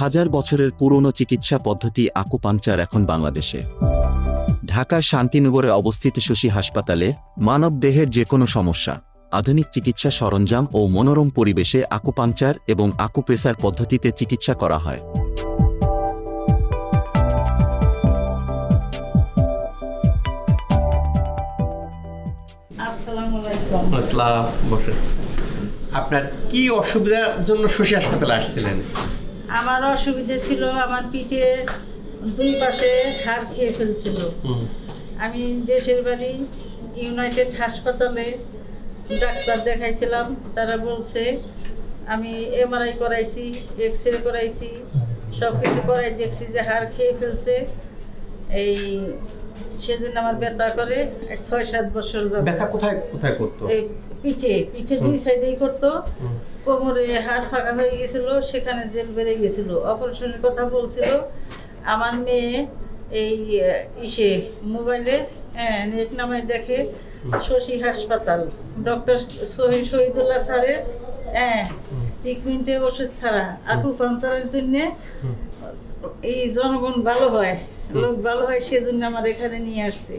হাজার বছরের পুরনো চিকিৎসা পদ্ধতি আকুপাংচার এখন বাংলাদেশে। ঢাকার শান্তিনগরে অবস্থিত শশী হাসপাতালে মানব দেহের যে কোনো সমস্যা, আধুনিক চিকিৎসা সরঞ্জাম ও মনোরম পরিবেশে আকুপাংচার এবং আকুপ্রেসার পদ্ধতিতে চিকিৎসা করা হয়। আপনার কি অসুবিধার জন্য শশী হাসপাতালে আসছিলেন? আমার অসুবিধা ছিল, আমার পিঠে দুই পাশে হাড় খেয়ে ফেলছিল। আমি দেশের বাড়ি ইউনাইটেড হাসপাতালে ডাক্তার দেখাইছিলাম। তারা বলছে, আমি এমআরআই করাইছি, এক্সরে করাইছি, সব কিছু করাই দেখছি যে হাড় খেয়ে ফেলছে। এই সেজন্য আমার ব্যথা করে ৬-৭ বছর যাবে। ব্যথা কোথায় কোথায় করতো? এই পিঠে দুই সাইডেই করতো। কোমরে হাড় ফাঁকা হয়ে গেছিল, সেখানে জেল বেড়ে গেছিল, অপারেশনের কথা বলছিল। আমার মেয়ে এই মোবাইলে নেট নামায় দেখে শশী হাসপাতাল, ডক্টর শহীদুল্লাহ স্যারের ট্রিটমেন্টে ওষুধ ছাড়া আকুপাংচারের জন্য এই জনগণ ভালো হয়, লোক ভালো হয়, সেজন্য আমার এখানে নিয়ে আসছে।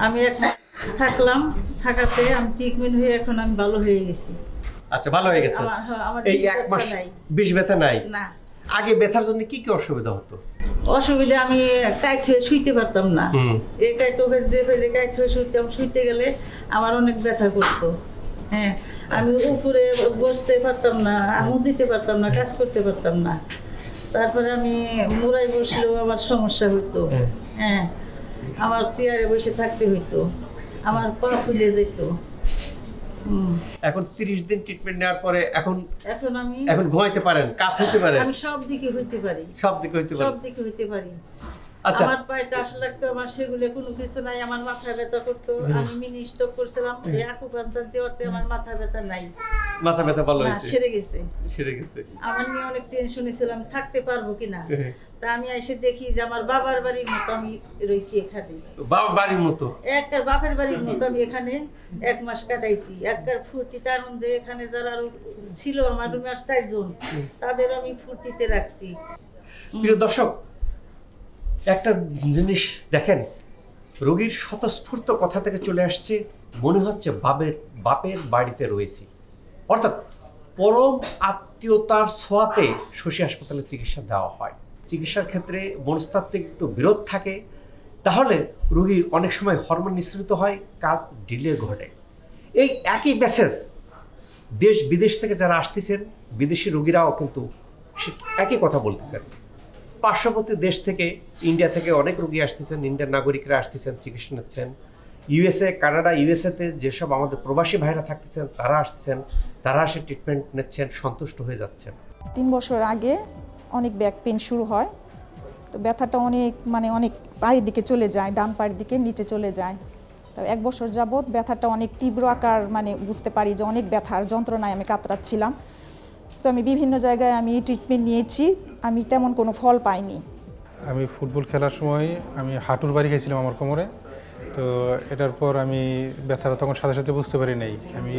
আমি এখন থাকলাম, থাকাতে আমি ট্রিটমেন্ট হয়ে এখন আমি ভালো হয়ে গেছি। আচ্ছা, ভালো হয়ে গেছে। এই 1 মাস বেশ ব্যথা নাই? না। আগে ব্যথার জন্য কি কি অসুবিধা হতো? অসুবিধা, আমি কাইত হয়ে শুইতে পারতাম না। এই কাইত হয়ে যে ফেলে কাইত হয়ে শুইতাম, শুইতে গেলে আমার অনেক ব্যথা করতো। হ্যাঁ, আমি উপরে বসতে পারতাম না, আমুদ দিতে পারতাম না, কাজ করতে পারতাম না। তারপরে আমি মুড়াই বসলেও আমার সমস্যা হইতো। হ্যাঁ, আমার চেয়ারে বসে থাকতে হইতো, আমার পা ফুলে যেত। এখন 30 দিন ট্রিটমেন্ট নেওয়ার পরে এখন আমি ঘুমাইতে পারেন, কাজ হইতে পারেন? আমি সব দিকে হইতে পারি। সব দিকে হইতে পারি। আচ্ছা, আমার পায়ে টাস লাগতো, আমার সেগুলো কোনো কিছু নাই। আমার মাথা ব্যথা করতো, আমি মিনি স্ট্রোক করছিলাম। এই আকুপাংচার দেওয়াতে আমার মাথা ব্যথা নাই। মাথা ব্যথা ভালো হয়েছে? সেরে গেছে। আমার নিয়ে অনেক টেনশনে ছিলাম, থাকতে পারবো কিনা। তা আমি এসে দেখি যে আমার বাবার বাড়ির মতো আমি রয়েছি এখানে। বাবার বাড়ির মতো? একটা বাপের বাড়ির মতো আমি এখানে 1 মাস কাটাইছি। একবার ফুর্তিতে আনন্দে এখানে যারা ছিল আমার রুমে 4 জন, তাদের আমি ফুর্তিতে রাখছি। প্রিয় দর্শক, একটা জিনিস দেখেন, রোগীর স্বতঃস্ফূর্ত কথা থেকে চলে আসছে, মনে হচ্ছে বাপের বাড়িতে রয়েছি। অর্থাৎ পরম আত্মীয়তার ছোঁয়াতে শশী হাসপাতালে চিকিৎসা দেওয়া হয়। চিকিৎসার ক্ষেত্রে মনস্তাত্ত্বিক একটু বিরোধ থাকে, তাহলে রোগী অনেক সময় হরমোন নিঃসৃত হয়, কাজ ডিলে ঘটে। এই একই মেসেজ দেশ বিদেশ থেকে যারা আসতেছেন, বিদেশি রোগীরাও কিন্তু একই কথা বলতেছেন। পার্শ্ববর্তী দেশ থেকে, ইন্ডিয়া থেকে অনেক রোগী আসতেছেন, ইন্ডিয়ার নাগরিকরা আসতেছেন, চিকিৎসা নিচ্ছেন। ইউএসএ, কানাডা, ইউএসএতে যেসব আমাদের প্রবাসী ভাইরা থাকতেছেন তারা আসতেছেন, তারা এসে ট্রিটমেন্ট নিচ্ছেন, সন্তুষ্ট হয়ে যাচ্ছেন। 3 বছর আগে অনেক ব্যাক পেন শুরু হয়, তো ব্যথাটা অনেক পায়ের দিকে চলে যায়, ডান পায়ের দিকে নিচে চলে যায়। তো 1 বছর যাবৎ ব্যথাটা অনেক তীব্র আকার, বুঝতে পারি যে অনেক ব্যথার যন্ত্রণায় আমি কাতরাচ্ছিলাম। তো আমি বিভিন্ন জায়গায় ট্রিটমেন্ট নিয়েছি, আমি তেমন কোনো ফল পাইনি। আমি ফুটবল খেলার সময় আমি হাঁটুর বাড়ি খেয়েছিলাম আমার কোমরে। তো এটার পর আমি ব্যথাটা তখন সাথে সাথে বুঝতে পারি নাই। আমি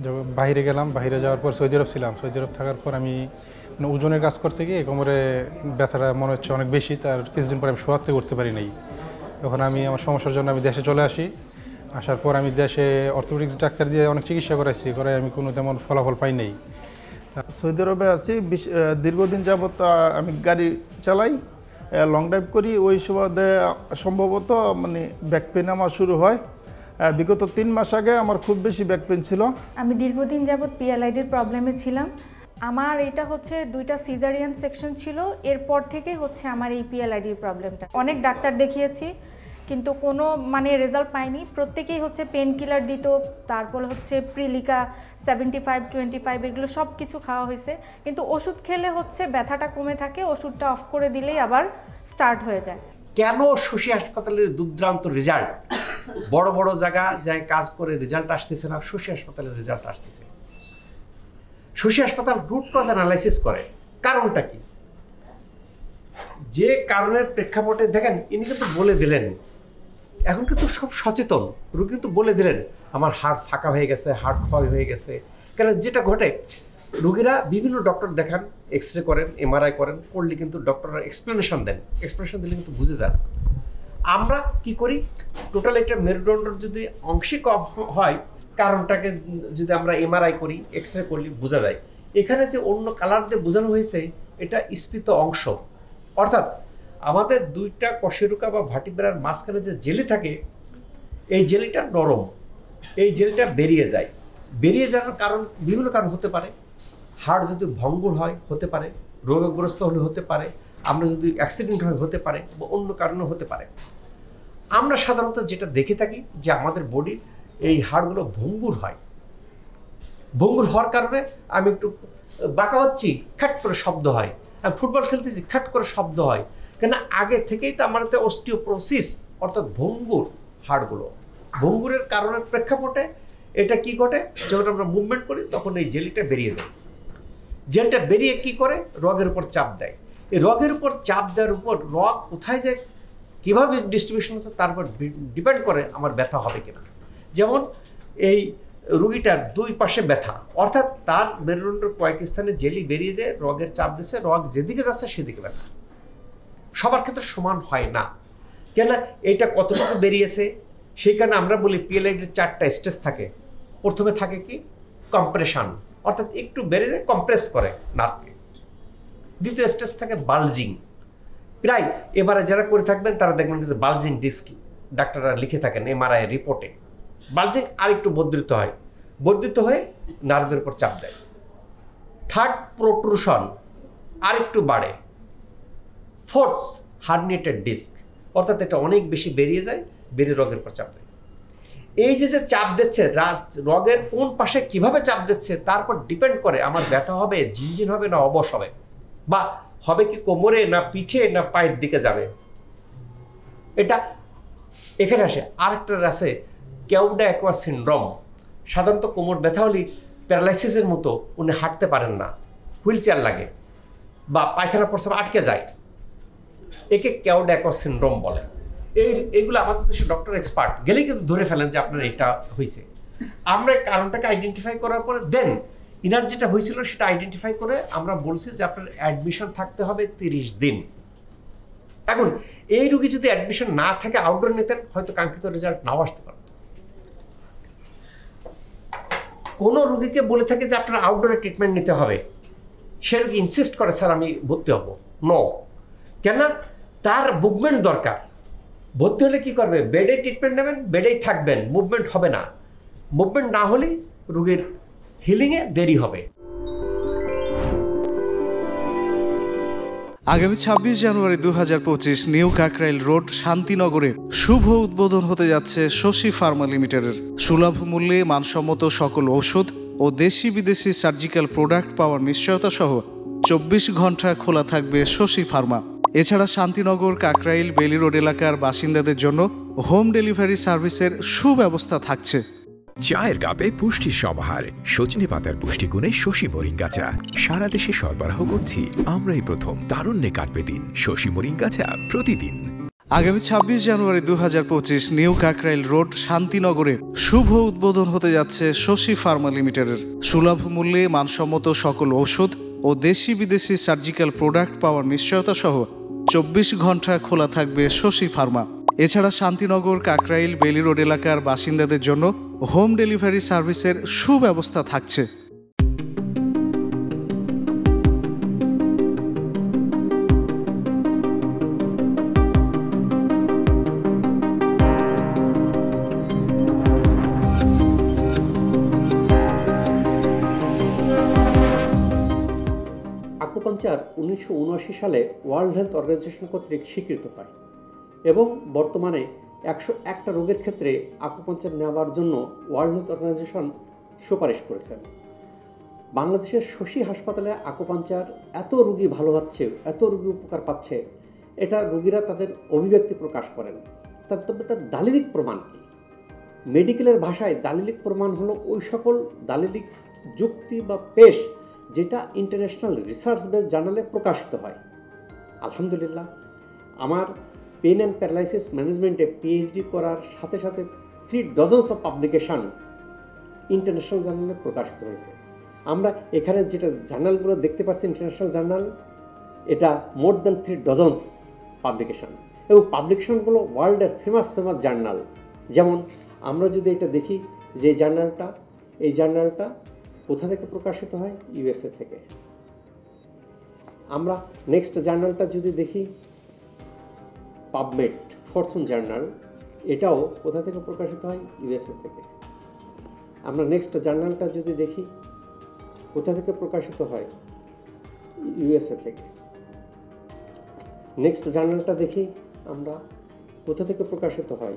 যখন বাইরে গেলাম, বাইরে যাওয়ার পর সৌদি আরব ছিলাম। সৌদি আরব থাকার পর আমি ওজনের কাজ করতে গিয়ে কোমরে ব্যথাটা মনে হচ্ছে অনেক বেশি। তার কিছুদিন পর আমি শোয়াতে করতে পারি নাই। তখন আমি আমার সমস্যার জন্য আমি দেশে চলে আসি। আসার পর আমি দেশে অর্থোপেডিক্স ডাক্তার দিয়ে অনেক চিকিৎসা করাইছি, আমি কোনো তেমন ফলাফল পাই নাই। সৌদি আরবে আছি, দীর্ঘদিন যাবত আমি গাড়ি চালাই, লং ড্রাইভ করি। ওই সুবাদে সম্ভবত ব্যাক পেন আমার শুরু হয়। বিগত 3 মাস আগে আমার খুব বেশি ব্যাক পেন ছিল। আমি দীর্ঘদিন যাবত পিএলআইডির প্রবলেমে ছিলাম। আমার এটা হচ্ছে 2টা সিজারিয়ান সেকশন ছিল, এরপর থেকে হচ্ছে আমার এই পিএলআইডির প্রবলেমটা। অনেক ডাক্তার দেখিয়েছি, কিন্তু কোনো রেজাল্ট পাইনি। প্রত্যেকেই হচ্ছে পেন কিলার দিত, তারপর হচ্ছে প্রিলিকা 75-25 এগুলো সব কিছু খাওয়া হয়েছে, কিন্তু ওষুধ খেলে হচ্ছে ব্যথাটা কমে থাকে, ওষুধটা অফ করে দিলেই আবার স্টার্ট হয়ে যায়। কেন শশী হাসপাতালের দুর্দান্ত রেজাল্ট, বড় বড় জায়গা যায় কাজ করে রেজাল্ট আসতেছে না, শশী হাসপাতালের রেজাল্ট আসতেছে? শশী হাসপাতাল রুট কজ অ্যানালাইসিস করে, কারণটা কি? যে কারণের প্রেক্ষাপটে দেখেন, ইনি কিন্তু বলে দিলেন, এখন কিন্তু সব সচেতন, রোগী কিন্তু বলে দিলেন আমার হাড় ফাঁকা হয়ে গেছে, হাড় ক্ষয় হয়ে গেছে। কেন যেটা ঘটে, রোগীরা বিভিন্ন ডক্টর দেখান, এক্স রে করেন, এমআরআই করেন, করলে কিন্তু ডক্টররা এক্সপ্লেনেশন দেন, এক্সপ্লেনেশন দিলে কিন্তু বুঝে যান। আমরা কি করি, টোটাল একটা মেরুদণ্ড যদি অংশে কম হয়, কারণটাকে যদি আমরা এমআরআই করি, এক্স রে করলে বোঝা যায়। এখানে যে অন্য কালার দিয়ে বোঝানো হয়েছে এটা স্ফীত অংশ, অর্থাৎ আমাদের দুইটা কশেরুকা বা ভার্টিব্রার মাঝখানে যে জেলি থাকে, এই জেলিটা নরম, এই জেলিটা বেরিয়ে যায়। বেরিয়ে যাওয়ার কারণ বিভিন্ন কারণ হতে পারে। হাড় যদি ভঙ্গুর হয় হতে পারে, রোগগ্রস্ত হলে হতে পারে, আমরা যদি অ্যাক্সিডেন্ট হয় হতে পারে, বা অন্য কারণে হতে পারে। আমরা সাধারণত যেটা দেখে থাকি যে আমাদের বডির এই হাড়গুলো ভঙ্গুর হয়। ভঙ্গুর হওয়ার কারণে আমি একটু বাঁকা হচ্ছি, খ্যাট করে শব্দ হয়, আমি ফুটবল খেলতেছি, খ্যাট করে শব্দ হয়, কেন আগে থেকেই তো আমাদের অস্টিওপোরোসিস অর্থাৎ ভঙ্গুর হাড়গুলো। ভঙ্গুরের কারণের প্রেক্ষাপটে এটা কি ঘটে, যখন আমরা মুভমেন্ট করি তখন এই জেলিটা বেরিয়ে যায়। জেলটা বেরিয়ে কি করে, রগের উপর চাপ দেয়। এই রগের উপর চাপ দেওয়ার উপর রগ কোথায় যায়, কীভাবে ডিস্ট্রিবিউশন আছে তার উপর ডিপেন্ড করে আমার ব্যথা হবে কিনা। যেমন এই রুগীটার দুই পাশে ব্যথা, অর্থাৎ তার মেরুদণ্ডের কয়েক স্থানে জেলি বেরিয়ে যায়, রগের চাপ দিচ্ছে, রগ যেদিকে যাচ্ছে সেদিকে ব্যথা। সবার ক্ষেত্রে সমান হয় না, কেন এটা কতটুকু বেরিয়েছে। সেইখানে আমরা বলি পিএলআইডির 4টা স্টেজ থাকে। প্রথমে থাকে কি, কম্প্রেশন, অর্থাৎ একটু বেড়ে যায়, কম্প্রেস করে নার্ভকে। দ্বিতীয় স্টেজ থাকে বালজিং, প্রায় এবারে যারা করে থাকবেন তারা দেখবেন যে বালজিং ডিস্ক ডাক্তাররা লিখে থাকেন এমআরআই রিপোর্টে। বালজিং আর একটু বর্ধিত হয়, বর্ধিত হয়ে নার্ভের উপর চাপ দেয়। থার্ড প্রোট্রুশন, আর একটু বাড়ে। ফোর্থ হার্নিয়েটেড ডিস্ক, অর্থাৎ এটা অনেক বেশি বেরিয়ে যায়, বেরিয়ে রগের উপর চাপ দেয়। এই যে চাপ দিচ্ছে, রগের কোন পাশে কিভাবে চাপ দিচ্ছে তার উপর ডিপেন্ড করে আমার ব্যথা হবে, ঝিনঝিন হবে না অবশ হবে, বা হবে কি কোমরে না পিঠে না পায়ের দিকে যাবে। এটা এখানে আসে। আরেকটা আছে কেউডা অ্যাকোয়া সিনড্রোম। সাধারণত কোমর ব্যথা হলে প্যারালাইসিসের মতো উনি হাঁটতে পারেন না, হুইল চেয়ার লাগে, বা পায়খানা প্রস্রাব আটকে যায়, একে কেউডা অ্যাকোয়া সিনড্রোম বলে। এইগুলো আমাদের দেশে ডক্টর এক্সপার্ট গেলেই কিন্তু ধরে ফেলেন যে আপনার এটা হয়েছে। আমরা কারণটাকে আইডেন্টিফাই করার পরে দেন ইনার যেটা হয়েছিল সেটা আইডেন্টিফাই করে আমরা বলছি যে আপনার অ্যাডমিশন থাকতে হবে 30 দিন। এখন এই রোগী যদি অ্যাডমিশন না থাকে আউটডোর নিতেন, হয়তো কাঙ্ক্ষিত রেজাল্ট নাও আসতে পারত। কোনো রোগীকে বলে থাকে যে আপনার আউটডোরে ট্রিটমেন্ট নিতে হবে, সে রোগী ইনসিস্ট করে স্যার আমি ভর্তি হব। নো, কেন, তার মুভমেন্ট দরকার। ভর্তি হলে কি করবে, বেডে ট্রিটমেন্ট নেবেন, বেডেই থাকবেন, মুভমেন্ট হবে না। মুভমেন্ট না হলে রোগীর হিলিংয়ে দেরি হবে। আগামী 26 জানুয়ারি 2025 নিউ কাকরাইল রোড শান্তিনগরে শুভ উদ্বোধন হতে যাচ্ছে শশী ফার্মা লিমিটেডের। সুলভ মূল্যে মানসম্মত সকল ঔষধ ও দেশি বিদেশি সার্জিক্যাল প্রোডাক্ট পাওয়ার নিশ্চয়তা সহ 24 ঘন্টা খোলা থাকবে শশী ফার্মা। এছাড়া শান্তিনগর, কাকরাইল, বেলি রোড এলাকার বাসিন্দাদের জন্য হোম ডেলিভারি সার্ভিসের সুব্যবস্থা থাকছে। চায়ের কাপে পুষ্টির সমাহার, সজনে পাতার পুষ্টিগুণে শশী মোরিঙ্গা চা সারা দেশে সরবরাহ করছি আমরাই প্রথম। তারুণ্যে কাটবে দিন, শশী মোরিঙ্গা চা প্রতিদিন। আগামী 26 জানুয়ারি 2025 নিউ কাকরাইল রোড শান্তিনগরে শুভ উদ্বোধন হতে যাচ্ছে শশী ফার্মা লিমিটেডের। সুলভ মূল্যে মানসম্মত সকল ঔষধ ও দেশি বিদেশি সার্জিক্যাল প্রোডাক্ট পাওয়ার নিশ্চয়তা সহ 24 ঘন্টা খোলা থাকবে শশী ফার্মা। এছাড়া শান্তিনগর, কাকরাইল, বেলি রোড এলাকার বাসিন্দাদের জন্য হোম ডেলিভারি সার্ভিসের সুব্যবস্থা থাকছে। আকুপাঞ্চার 1979 সালে ওয়ার্ল্ড হেলথ অর্গানাইজেশন কর্তৃক স্বীকৃত হয় এবং বর্তমানে 101টা রোগের ক্ষেত্রে আকুপাঞ্চার নেওয়ার জন্য ওয়ার্ল্ড হেলথ অর্গানাইজেশন সুপারিশ করেছেন। বাংলাদেশের শশী হাসপাতালে আকুপাঞ্চার এত রোগী ভালো হচ্ছে, এত রোগী উপকার পাচ্ছে, এটা রোগীরা তাদের অভিব্যক্তি প্রকাশ করেন। তবে তার দালিলিক প্রমাণ কী? মেডিকেলের ভাষায় দালিলিক প্রমাণ হলো ওই সকল দালিলিক যুক্তি বা পেশ যেটা ইন্টারন্যাশনাল রিসার্চ বেস জার্নালে প্রকাশিত হয়। আলহামদুলিল্লাহ, আমার পেন অ্যান্ড প্যারালাইসিস ম্যানেজমেন্টে পিএইচডি করার সাথে সাথে 3 ডজনস অফ পাবলিকেশন ইন্টারন্যাশনাল জার্নালে প্রকাশিত হয়েছে। আমরা এখানে যেটা জার্নালগুলো দেখতে পাচ্ছি, ইন্টারন্যাশনাল জার্নাল, এটা মোর দ্যান 3 ডজনস পাবলিকেশন, এবং পাবলিকেশনগুলো ওয়ার্ল্ডের ফেমাস জার্নাল। যেমন আমরা যদি এটা দেখি যে এই জার্নালটা কোথা থেকে প্রকাশিত হয়, ইউএসএ থেকে। আমরা নেক্সট জার্নালটা যদি দেখি, পাবমেড ফরচুন জার্নাল, এটাও কোথা থেকে প্রকাশিত হয়, ইউএসএ থেকে। আমরা নেক্সট জার্নালটা যদি দেখি কোথা থেকে প্রকাশিত হয়, ইউএসএ থেকে। নেক্সট জার্নালটা দেখি আমরা কোথা থেকে প্রকাশিত হয়,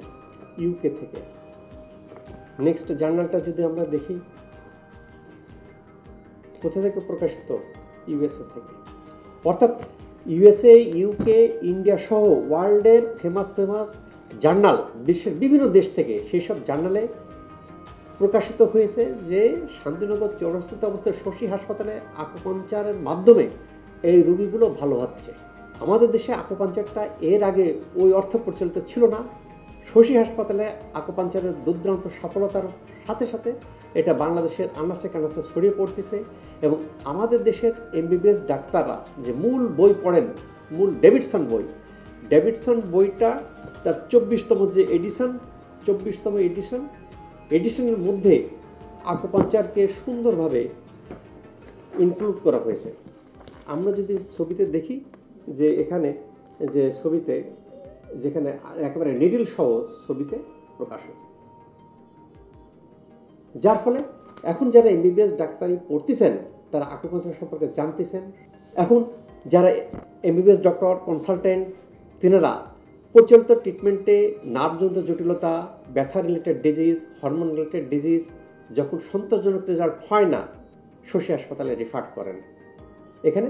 ইউকে থেকে। নেক্সট জার্নালটা যদি আমরা দেখি কোথা থেকে প্রকাশিত, ইউএসএ থেকে। অর্থাৎ ইউএসএ, ইউকে, ইন্ডিয়া সহ ওয়ার্ল্ডের ফেমাস জার্নাল, বিশ্বের বিভিন্ন দেশ থেকে সেই সব জার্নালে প্রকাশিত হয়েছে যে শান্তিনগর চৌরাস্তাতে অবস্থিত শশী হাসপাতালে আকুপাঞ্চারের মাধ্যমে এই রোগীগুলো ভালো হচ্ছে। আমাদের দেশে আকুপাঞ্চারটা এর আগে ওই অর্থ প্রচলিত ছিল না। শশী হাসপাতালে আকুপাঞ্চারের দুর্দান্ত সফলতার সাথে সাথে এটা বাংলাদেশের আনাচে কানাচে ছড়িয়ে পড়তেছে, এবং আমাদের দেশের এমবিবিএস ডাক্তাররা যে মূল বই পড়েন, মূল ডেভিডসন বইটা তার 24তম যে এডিশনের মধ্যে আকুপাঞ্চারকে সুন্দরভাবে ইনক্লুড করা হয়েছে। আমরা যদি ছবিতে দেখি যে এখানে যে ছবিতে যেখানে একেবারে নিডল সহ ছবিতে প্রকাশ হয়েছে, যার ফলে এখন যারা এমবিবিএস ডাক্তারি পড়তেছেন তারা আকুপাঞ্চার সম্পর্কে জানতেছেন। এখন যারা এমবিবিএস ডক্টর, কনসালটেন্ট, তিনারা প্রচলিত ট্রিটমেন্টে নার্ভজনিত জটিলতা, ব্যথা related disease, hormone related disease যখন সন্তোষজনক রেজাল্ট হয় না, শশী হাসপাতালে রেফার করেন। এখানে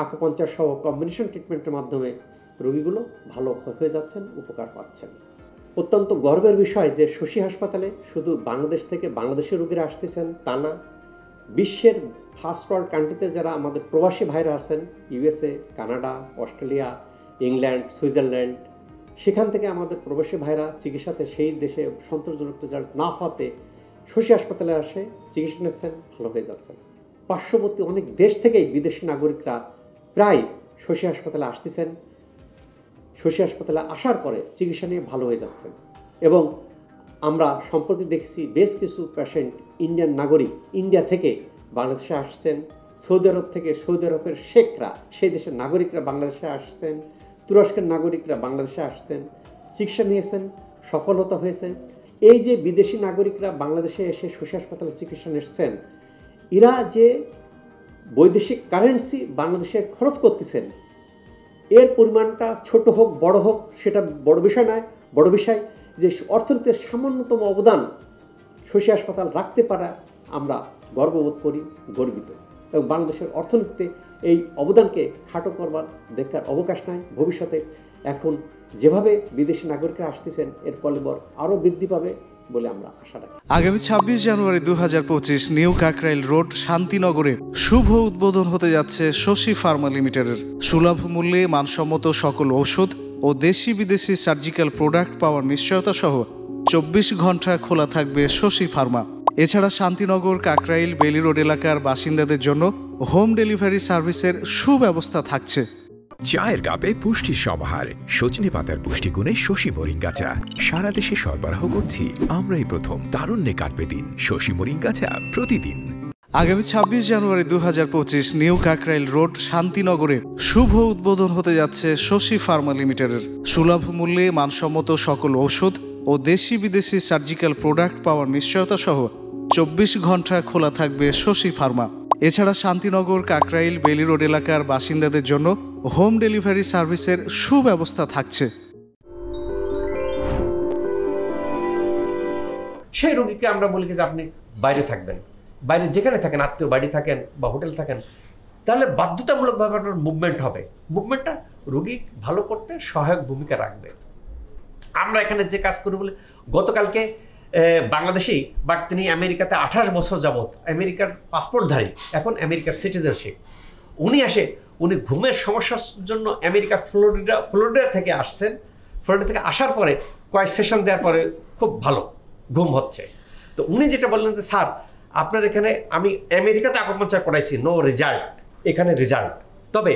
আকুপাঞ্চার সহ কম্বিনেশন ট্রিটমেন্টের মাধ্যমে রোগীগুলো ভালো হয়ে যাচ্ছেন, উপকার পাচ্ছেন। অত্যন্ত গর্বের বিষয় যে শশী হাসপাতালে শুধু বাংলাদেশ থেকে বাংলাদেশের রোগীরা আসতেছেন তা না, বিশ্বের ফার্স্ট ওয়ার্ল্ড কান্ট্রিতে যারা আমাদের প্রবাসী ভাইরা আছেন, USA, Canada, Australia, England, Switzerland, সেখান থেকে আমাদের প্রবাসী ভাইরা চিকিৎসাতে সেই দেশে সন্তোষজনক রেজাল্ট না হওয়াতে শশী হাসপাতালে আসে, চিকিৎসা নিচ্ছেন, ভালো হয়ে যাচ্ছেন। পার্শ্ববর্তী অনেক দেশ থেকেই বিদেশি নাগরিকরা প্রায় শশী হাসপাতালে আসতেছেন, শশী হাসপাতালে আসার পরে চিকিৎসা নিয়ে ভালো হয়ে যাচ্ছেন। এবং আমরা সম্প্রতি দেখছি বেশ কিছু পেশেন্ট ইন্ডিয়ান নাগরিক ইন্ডিয়া থেকে বাংলাদেশে আসছেন, সৌদি আরব থেকে সৌদি আরবের শেখরা, সেই দেশের নাগরিকরা বাংলাদেশে আসছেন, তুরস্কের নাগরিকরা বাংলাদেশে আসছেন, চিকিৎসা নিয়েছেন, সফলতা হয়েছে। এই যে বিদেশি নাগরিকরা বাংলাদেশে এসে শশী হাসপাতালে চিকিৎসা নিচ্ছেন, এরা যে বৈদেশিক কারেন্সি বাংলাদেশে খরচ করতেছেন, এর পরিমাণটা ছোট হোক বড় হোক সেটা বড় বিষয় নয়। বড় বিষয় যে অর্থনীতির সামান্যতম অবদান শশী হাসপাতাল রাখতে পারা আমরা গর্ববোধ করি, গর্বিত। এবং বাংলাদেশের অর্থনীতিতে এই অবদানকে খাটো করবার দেখার অবকাশ নাই। ভবিষ্যতে এখন যেভাবে বিদেশি নাগরিকরা আসতেছেন এর ফলবর আরও বৃদ্ধি পাবে বলে আমরা আশা রাখি। আগামী 26 জানুয়ারি 2025 নিউ কাকরাইল রোড শান্তিনগরের শুভ উদ্বোধন হতে যাচ্ছে শশী ফার্মা লিমিটেডের। সুলভ মূল্যে মানসম্মত সকল ঔষধ ও দেশি বিদেশি সার্জিক্যাল প্রোডাক্ট পাওয়ার নিশ্চয়তা সহ 24 ঘন্টা খোলা থাকবে শশী ফার্মা। এছাড়া শান্তিনগর, কাকরাইল, বেলি রোড এলাকার বাসিন্দাদের জন্য হোম ডেলিভারি সার্ভিসের সুব্যবস্থা থাকছে। চায়ের কাপে পুষ্টির সমাহার, সজনে পাতার পুষ্টিগুণে শশী মোরিঙ্গা চা সারা দেশে সরবরাহ করছি আমরাই প্রথম। তারুণ্যে কাটবে দিন, শশী মোরিঙ্গা চা প্রতিদিন। আগামী 26 জানুয়ারি 2025 নিউ কাকরাইল রোড শান্তিনগরের শুভ উদ্বোধন হতে যাচ্ছে শশী ফার্মা লিমিটেডের। সুলভ মূল্যে মানসম্মত সকল ঔষধ ও দেশি বিদেশি সার্জিক্যাল প্রোডাক্ট পাওয়ার নিশ্চয়তা সহ 24 ঘন্টা খোলা থাকবে শশী ফার্মা। এছাড়া শান্তিনগর, কাকরাইল, বেলি রোড এলাকার বাসিন্দাদের জন্য হোম ডেলিভারি সার্ভিসের সুব্যবস্থা থাকছে। সেই রোগীকে আমরা বলি যে আপনি বাইরে থাকবেন, বাইরে যেখানে থাকেন, আত্মীয় বাড়ি থাকেন বা হোটেল থাকেন, তাহলে বাধ্যতামূলকভাবে আপনার মুভমেন্ট হবে। মুভমেন্টটা রোগী ভালো করতে সহায়ক ভূমিকা রাখবে। আমরা এখানে যে কাজ করি বলে গতকালকে বাংলাদেশি, বাট তিনি আমেরিকাতে 28 বছর যাবৎ আমেরিকার পাসপোর্টধারী, এখন আমেরিকার সিটিজেনশিপ, উনি ঘুমের সমস্যার জন্য আমেরিকা ফ্লোরিডা থেকে আসছেন। ফ্লোরিডা থেকে আসার পরে কয়েক সেশন দেওয়ার পরে খুব ভালো ঘুম হচ্ছে। তো উনি যেটা বললেন যে স্যার আপনার এখানে আমি আমেরিকাতে আকুপাঞ্চার করাইছি, নো রেজাল্ট, এখানে রেজাল্ট। তবে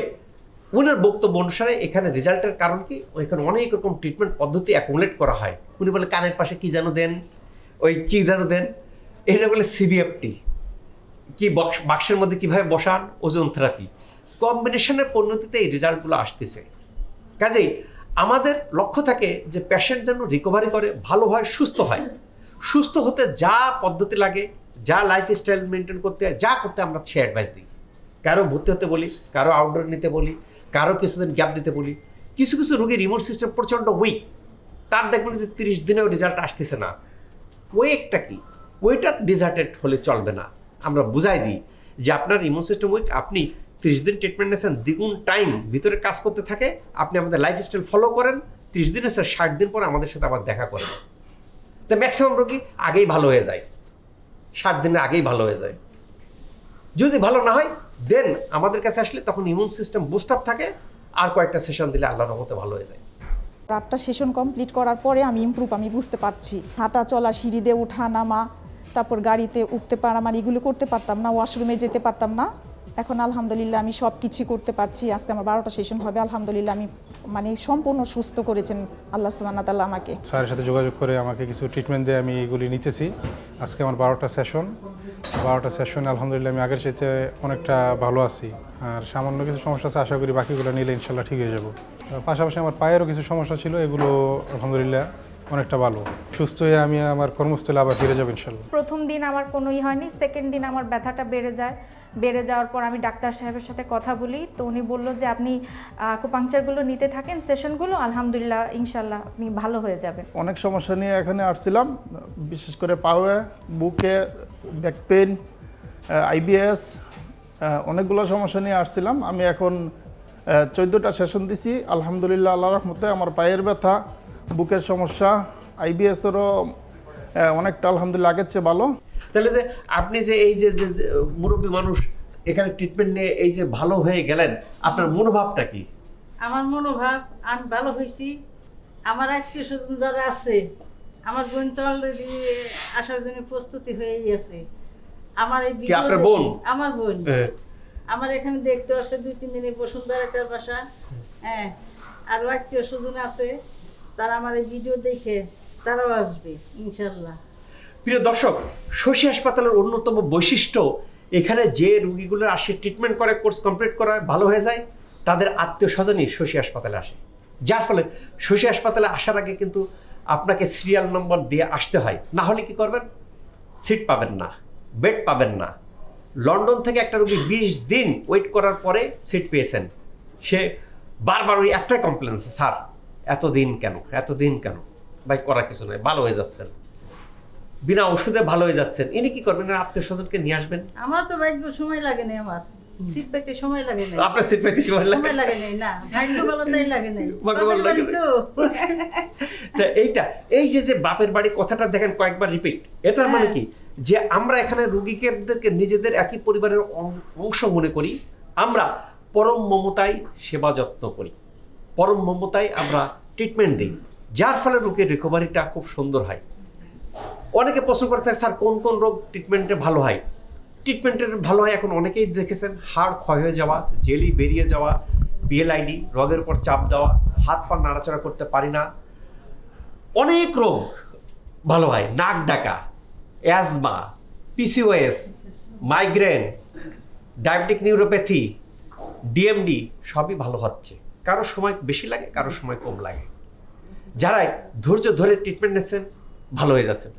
উনার বক্তব্য অনুসারে এখানে রেজাল্টের কারণ কি, ওইখানে অনেক রকম ট্রিটমেন্ট পদ্ধতি অ্যাকুমুলেট করা হয়। উনি বলে কানের পাশে কী যেন দেন, ওই কী যেন দেন, এটা বলে সিবিএফটি, কি বাক্সের মধ্যে কীভাবে বসান, ওজন থেরাপি, কম্বিনেশনের পরিণতিতে এই রেজাল্টগুলো আসতেছে। কাজেই আমাদের লক্ষ্য থাকে যে পেশেন্ট যেন রিকভারি করে, ভালো হয়, সুস্থ হয়। সুস্থ হতে যা পদ্ধতি লাগে, যা লাইফস্টাইল মেনটেন করতে হয়, যা করতে আমরা সে অ্যাডভাইস দিই। কারো ভর্তি হতে বলি, কারো আউটডোর নিতে বলি, কারো কিছুদিন গ্যাপ দিতে বলি। কিছু কিছু রোগীর ইমিউন সিস্টেম প্রচণ্ড উইক, তার দেখবেন যে 30 দিনেও রেজাল্ট আসতেছে না। ওয়েটটা কি, ওয়েটার ডিজার্টেড হলে চলবে না। আমরা বুঝাই দিই যে আপনার ইমিউন সিস্টেম উইক, আপনি 30 দিন ট্রিটমেন্ট নিয়েছেন, দ্বিগুণ টাইম ভিতরে কাজ করতে থাকে, আপনি আমাদের লাইফস্টাইল ফলো করেন, 30 দিনে স্যার 60 দিন পরে আমাদের সাথে আবার দেখা করেন। তো ম্যাক্সিমাম রোগী আগেই ভালো হয়ে যায়, 60 দিনে আগেই ভালো হয়ে যায়। যদি ভালো না হয় দেন আমাদের কাছে আসলে তখন ইমিউন সিস্টেম বুস্ট আপ থাকে, আর কয়েকটা সেশন দিলে আল্লাহর রহমতে ভালো হয়ে যায়। 8টা সেশন কমপ্লিট করার পরে আমি ইমপ্রুভ আমি বুঝতে পারছি। হাঁটা চলা, সিঁড়ি দিয়ে ওঠা নামা, তারপর গাড়িতে উঠতে পারা, মানে এগুলো করতে পারতাম না, ওয়াশরুমে যেতে পারতাম না। এখন আলহামদুলিল্লাহ আমি সব কিছু করতে পারছি। আজকে আমার 12টা সেশন হবে, আলহামদুলিল্লাহ আমি মানে সম্পূর্ণ সুস্থ করেছেন আল্লাহ সুবহানাহু ওয়া তাআলা আমাকে। স্যারের সাথে যোগাযোগ করে আমাকে কিছু ট্রিটমেন্ট দিয়ে আমি এগুলি নিতেছি। আজকে আমার 12টা সেশন আলহামদুলিল্লাহ আমি আগের চাইতে অনেকটা ভালো আছি। আর সামান্য কিছু সমস্যা আছে, আশা করি বাকিগুলো নিলে ইনশাল্লাহ ঠিক হয়ে যাব। পাশাপাশি আমার পায়েরও কিছু সমস্যা ছিল, এগুলো আলহামদুলিল্লাহ অনেকটা ভালো। সুস্থ হয়ে আমি আমার কর্মস্থলে আবার ফিরে যাবো ইনশাল্লাহ। প্রথম দিন আমার কোনোই হয়নি, সেকেন্ড দিন আমার ব্যথাটা বেড়ে যাওয়ার পর আমি ডাক্তার সাহেবের সাথে কথা বলি। তো উনি বললো যে আপনি আকুপাংচারগুলো নিতে থাকেন, সেশনগুলো, আলহামদুলিল্লাহ ইনশাল্লাহ আপনি ভালো হয়ে যাবেন। অনেক সমস্যা নিয়ে এখানে আসছিলাম, বিশেষ করে পায়ে, বুকে, ব্যাক পেন, আইবিএস, অনেকগুলো সমস্যা নিয়ে আসছিলাম। আমি এখন 14টা সেশন দিছি, আলহামদুলিল্লাহ আল্লাহর রহমতে আমার পায়ের ব্যথা, বুকের সমস্যা, আইবিএসেরও অনেকটা আলহামদুলিল্লাহ আগের চেয়ে ভালো। তাহলে যে আপনি যে এই যে মুরব্বী মানুষ এখানে ট্রিটমেন্ট নিয়ে এই যে ভালো হয়ে গেলেন, আপনার মনোভাবটা কি? আমার মনোভাব, আমি ভালো হয়েছি। আমার আত্মীয় স্বজন যারা আছে, আমার বোন তো অলরেডি আসার জন্য প্রস্তুতি হয়েই আছে। আমার এই আপনার বোন? আমার বোন আমার এখানে দেখতে আসছে 2-3 দিনে, বসুন্ধরা তার বাসা। হ্যাঁ, আরো আত্মীয় স্বজন আছে, তারা আমার এই ভিডিও দেখে তারাও আসবে ইনশাল্লাহ। প্রিয় দর্শক, শশী হাসপাতালের অন্যতম বৈশিষ্ট্য, এখানে যে রোগীগুলো আসে ট্রিটমেন্ট করে, কোর্স কমপ্লিট করা ভালো হয়ে যায়, তাদের আত্মীয় স্বজনই শশী হাসপাতালে আসে। যার ফলে শশী হাসপাতালে আসার আগে কিন্তু আপনাকে সিরিয়াল নম্বর দিয়ে আসতে হয়, না হলে কি করবেন, সিট পাবেন না, বেড পাবেন না। লন্ডন থেকে একটা রোগী 20 দিন ওয়েট করার পরে সিট পেয়েছেন। সে বারবার ওই একটাই কমপ্লেন, স্যার এতদিন কেন? ভাই করা কিছু নয়, ভালো হয়ে যাচ্ছেন, বিনা ওষুধে ভালো হয়ে যাচ্ছেন। ইনি কি করবেন, আত্মীয় স্বজনকে নিয়ে আসবেন। আমার তো ভাগ্য সময় লাগে না, আমার সিট পেতে সময় লাগে না। আপনার সিট পেতে সময় লাগে নাই না, ভাগ্য ভালো তাই লাগে নাই, ভগবান লাগে তো। এই যে বাপের বাড়ি কথাটা দেখেন কয়েকবার রিপিট, এটার মানে কি, যে আমরা এখানে রোগীদেরকে নিজেদের একই পরিবারের অংশ মনে করি। আমরা পরম মমতায় সেবা যত্ন করি, পরম মমতায় আমরা ট্রিটমেন্ট দিই, যার ফলে রোগের রিকভারিটা খুব সুন্দর হয়। অনেকে প্রশ্ন করে থাকে, স্যার কোন কোন রোগ ট্রিটমেন্টে ভালো হয়? ট্রিটমেন্টের ভালো হয় এখন অনেকেই দেখেছেন, হাড় ক্ষয় হয়ে যাওয়া, জেলি বেরিয়ে যাওয়া, পিএলআইডি, রগের উপর চাপ দেওয়া, হাত পা নাড়াচাড়া করতে পারি না, অনেক রোগ ভালো হয়। নাক ডাকা, asthma, PCOS, migraine, diabetic neuropathy, DMD সবই ভালো হচ্ছে। কারো সময় বেশি লাগে, কারো সময় কম লাগে। যারাই ধৈর্য ধরে ট্রিটমেন্ট নিচ্ছেন ভালো হয়ে যাচ্ছেন।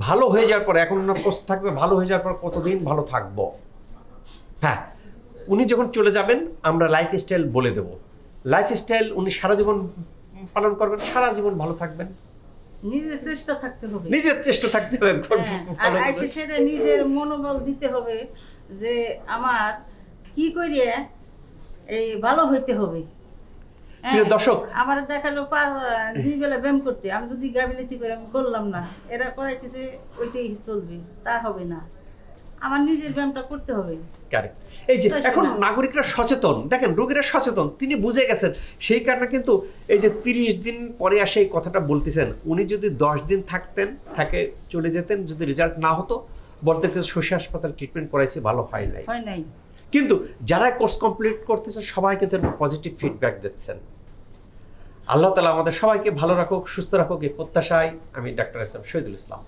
ভালো হয়ে যাওয়ার পর এখন প্রশ্ন থাকবে, ভালো হয়ে যাওয়ার পর কতদিন ভালো থাকবো? হ্যাঁ, উনি যখন চলে যাবেন আমরা লাইফস্টাইল বলে দেব। লাইফস্টাইল উনি সারা জীবন পালন করবেন, সারা জীবন ভালো থাকবেন। নিজের চেষ্টা থাকতে হবে, আর সেটা নিজের মনোবল দিতে হবে যে আমার কি করিয়ে এই ভালো হইতে হবে। দর্শক, আমার দেখালো 2 বেলা ব্যায়াম করতে, আমি যদি গাফিলতি করে আমি করলাম না, এরা করাইতেছে ওইটাই চলবে, তা হবে না। আমার নিজের ব্যায়ামটা করতে হবে। এই যে এখন নাগরিকরা সচেতন, দেখেন রোগীরা সচেতন, তিনি বুঝে গেছেন। সেই কারণে কিন্তু এই যে 30 দিন পরে আসে এই কথাটা বলতেছেন। উনি যদি 10 দিন থাকে চলে যেতেন, যদি রেজাল্ট না হতো, বলতে গেলে শশী হাসপাতাল ট্রিটমেন্ট করাইছি, ভালো হয় নাই। হয় নাই। কিন্তু যারা কোর্স কমপ্লিট করতেছে সবাই কিন্তু পজিটিভ ফিডব্যাক দিচ্ছেন। আল্লাহ তাআলা আমাদের সবাইকে ভালো রাখুক, সুস্থ রাখুক, এই প্রত্যাশায় আমি doctor S M Shahidul Islam.